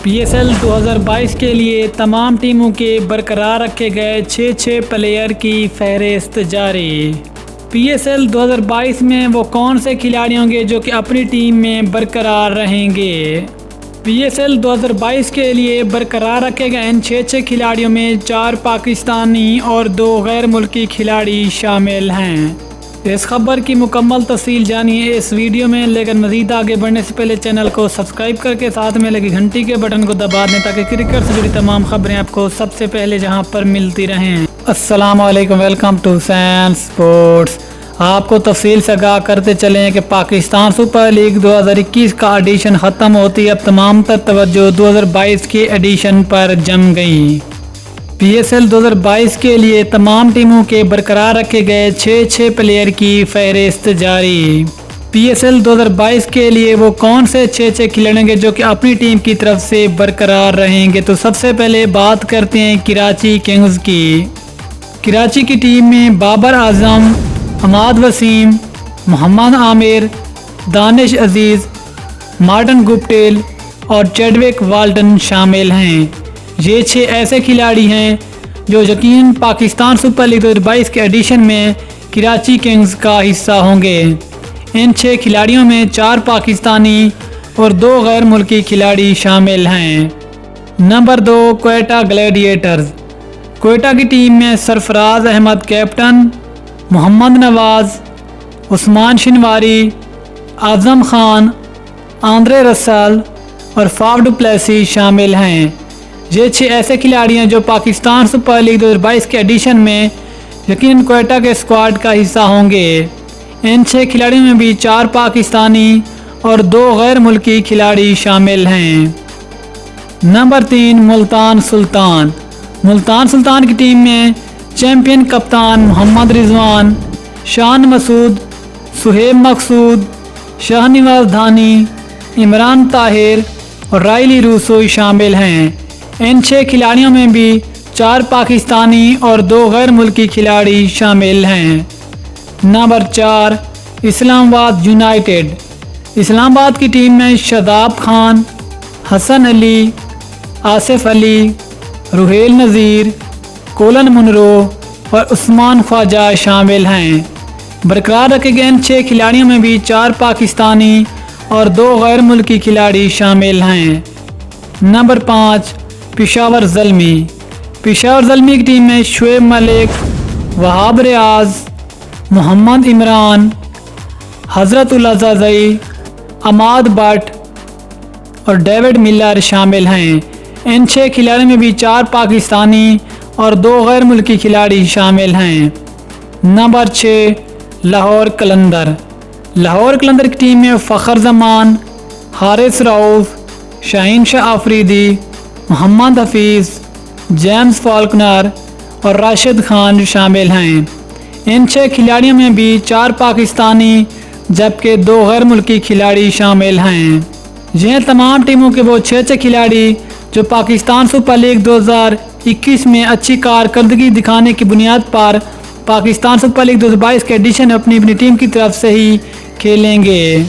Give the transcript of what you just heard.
PSL 2022 کے لیے تمام ٹیموں کے برقرار رکھے گئے 6 پلیئر کی فہرست جاری۔ PSL 2022 میں وہ کون سے کھلاڑی ہوں گے جو کہ اپنی ٹیم میں برقرار رہیں گے؟ PSL 2022 کے لیے برقرار رکھے گئے ان 6 کھلاڑیوں میں 4 پاکستانی اور 2 غیر ملکی کھلاڑی شامل ہیں۔ اس خبر کی مکمل تفصیل جانیے اس ویڈیو میں، لیکن مزید آگے بڑھنے سے پہلے چینل کو سبسکرائب کر کے ساتھ میں لگی گھنٹی کے بٹن کو دبا دیں تاکہ کرکٹ سے جڑی تمام خبریں آپ کو سب سے پہلے جہاں پر ملتی رہیں۔ السلام علیکم، ویلکم ٹو سین سپورٹس۔ آپ کو تفصیل سے آگاہ کرتے چلیں کہ پاکستان سپر لیگ 2021 کا ایڈیشن ختم ہوتی، اب تمام تر توجہ 2022 کے ایڈیشن پر جم گئی۔ PSL 2022 کے لیے تمام ٹیموں کے برقرار رکھے گئے 6 پلیئر کی فہرست جاری۔ PSL 2022 کے لیے وہ کون سے 6 کھلاڑی ہوں گے جو کہ اپنی ٹیم کی طرف سے برقرار رہیں گے؟ تو سب سے پہلے بات کرتے ہیں کراچی کنگز کی۔ کراچی کی ٹیم میں بابر اعظم، حماد وسیم، محمد عامر، دانش عزیز، مارٹن گپٹیل اور چیڈوک والٹن شامل ہیں۔ یہ 6 ایسے کھلاڑی ہیں جو یقیناً پاکستان سپر لیگ 2022 کے ایڈیشن میں کراچی کنگز کا حصہ ہوں گے۔ ان 6 کھلاڑیوں میں 4 پاکستانی اور 2 غیر ملکی کھلاڑی شامل ہیں۔ Number 2، Quetta gladiators. کوئٹہ کی ٹیم میں سرفراز احمد کیپٹن، محمد نواز، عثمان شنواری، اعظم خان، آندرے رسل اور فاف ڈو پلیسی شامل ہیں۔ یہ 6 ایسے کھلاڑی ہیں جو پاکستان سپر لیگ 2022 کے ایڈیشن میں یقیناً کوئٹہ کے اسکواڈ کا حصہ ہوں گے۔ ان 6 کھلاڑیوں میں بھی 4 پاکستانی اور 2 غیر ملکی کھلاڑی شامل ہیں۔ نمبر 3، ملتان سلطان۔ ملتان سلطان کی ٹیم میں چیمپئن کپتان محمد رضوان، شان مسعود، سہیب مقصود، شاہ نواز دھانی، عمران طاہر اور رائلی روسو شامل ہیں۔ ان 6 کھلاڑیوں میں بھی 4 پاکستانی اور 2 غیر ملکی کھلاڑی شامل ہیں۔ نمبر 4، اسلام آباد یونائیٹڈ۔ اسلام آباد کی ٹیم میں شاداب خان، حسن علی، آصف علی، روہیل نذیر، کولن منرو اور عثمان خواجہ شامل ہیں۔ برقرار رکھے گئے ان 6 کھلاڑیوں میں بھی 4 پاکستانی اور 2 غیر ملکی کھلاڑی شامل ہیں۔ نمبر 5، پشاور زلمی۔ پشاور زلمی کی ٹیم میں شعیب ملک، وہاب ریاض، محمد عمران، حضرت العزازی، عماد بٹ اور ڈیوڈ ملر شامل ہیں۔ ان 6 کھلاڑیوں میں بھی 4 پاکستانی اور 2 غیر ملکی کھلاڑی شامل ہیں۔ نمبر 6، لاہور قلندر۔ لاہور قلندر کی ٹیم میں فخر زمان، حارث رؤف، شاہین شاہ آفریدی، محمد حفیظ، جیمز فالکنر اور راشد خان شامل ہیں۔ ان 6 کھلاڑیوں میں بھی 4 پاکستانی جبکہ 2 غیر ملکی کھلاڑی شامل ہیں۔ یہ تمام ٹیموں کے وہ 6 کھلاڑی جو پاکستان سپر لیگ 2021 میں اچھی کارکردگی دکھانے کی بنیاد پر پاکستان سپر لیگ 2022 کے ایڈیشن اپنی ٹیم کی طرف سے ہی کھیلیں گے۔